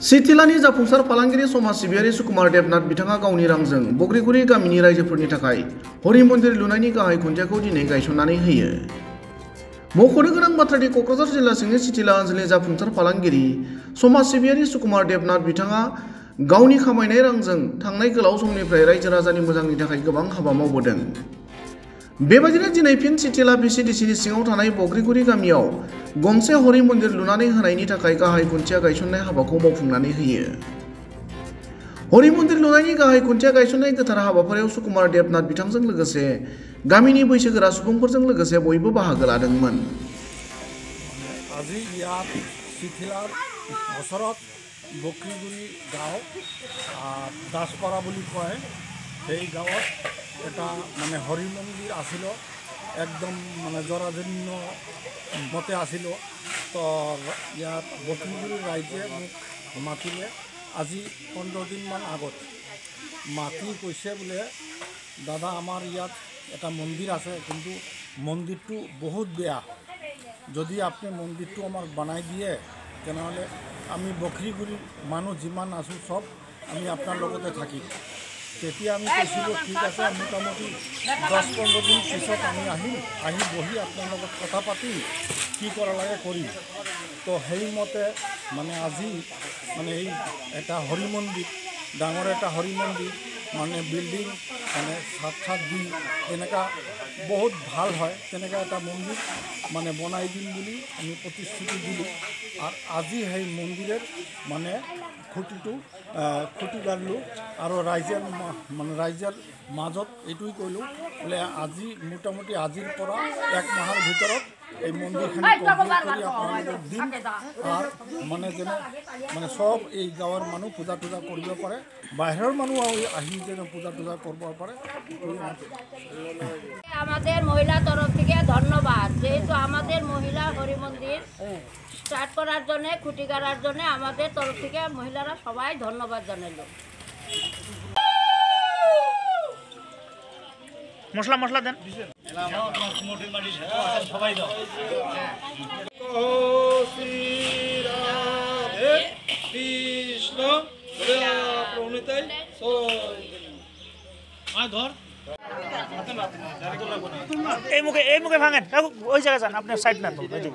सिथिलानि जाफुंसार फालांगिरि समाज सिबियारि सुकुमार देबनाथ बिथाङा गावनि रांजों बग्रिगुरि गामिनि रायजोफोरनि थाखाय हरि मन्दिर लुनायनि गाहाय खुन्थियाखौ दिनै गायसननानै होयो। मख'नो गोनां बाथ्रादि क'क्राझार जिल्ला सिंनि सिथिला ओनसोलनि जाफुंसार फालांगिरि समाज सिबियारि सुकुमार देबनाथ बिथाङा गावनि खामायनाय रांजों थांनाय गोलाव समनिफ्राय रायजो राजानि मोजांनि थाखाय गोबां हाबा मावबोदों। बेबायदिनो दिनै फिन सिथिला भिसिडिसिनि सिङाव थानाय बग्रिगुरि गामियाव गंसे हरि मन्दिर लुनानै होनायनि थाखाय गाहाय खुन्थिया गायसननाय हाबाखौ मावफुंनानै होयो। हरि मन्दिर लुनायनि गाहाय खुन्थिया गायसननाय गोथार हाबाफारियाव सुकुमार देबनाथ बिथांजों लोगोसे गामिनि बैसोगोरा सुबुंफोरजों लोगोसे बयबो बाहागो लादोंमोन। আজি ইয়াত চিঠিলাৰ ওচৰত বগ্ৰিগুৰি গাঁও দাসপাৰা বুলি কয়, সেই গাঁৱত এটা হৰি মন্দিৰ আছিল, একদম জৰাজীৰ্ণ মতে আছিল। তো ইয়াত বগ্ৰিগুৰি ৰাইজে মোক মাতিলে আজি 15 দিনমান আগত মাতি কৈছে বোলে দাদা আমাৰ ইয়াত এটা মন্দিৰ আছে, কিন্তু মন্দিৰটো বহুত বেয়া, যদি আপনি মন্দিৰটো আমাক বনাই দিয়ে তেনেহ'লে আমি বগ্ৰিগুৰিৰ মানুহ যিমান আছোঁ সব আমি আপোনাৰ লগতে থাকিম। তেতিয়া আমি কৈছিলোঁ ঠিক আছে, মোটামুটি 10-15 দিন পিছত আমি আহিম, আহি বহি আপোনাৰ লগত কথা পাতিম, কি কৰা লাগে কৰিম। তো সেইমতে আজি এই এটা হৰি মন্দিৰ, ডাঙৰ এটা হৰি মন্দিৰ বিল্ডিং ছাদ দি এনেকুৱা বহুত ভাল হয়, তেনেকুৱা এটা মন্দিৰ বনাই দিম বুলি আমি প্ৰতিশ্ৰুতি দিলোঁ। আৰু আজি সেই মন্দিৰৰ খুঁটি গাড়লোঁ আৰু ৰাইজৰ মাজত এইটোৱে ক'লোঁ বোলে আজি মোটামুটি আজিৰ পৰা 1 মাহৰ ভিতৰত এই মন্দিৰখিনি কমপ্লিট কৰি আপোনালোকক দিম। আৰু যেনে সব এই গাঁৱৰ মানুহ পূজা টুজা কৰিব পাৰে, বাহিৰৰ মানুহ আহি যেন পূজা টুজা কৰিব পাৰে। আমাদের মহিলা তরফ থেকে ধন্যবাদ, যেহেতু আমাদের মহিলা হরি মন্দির স্টার্ট করার জন্য, খুঁটি গাড়ার জন্য আমাদের তরফ থেকে মহিলারা সবাই ধন্যবাদ জানালো। মশলা মশলা দেন সবাই দাও। কৃষ্ণ ধর এই মুখে ভাঙেন, ওই জায়গায় যান, আপনার সাইড না তো দিবেন।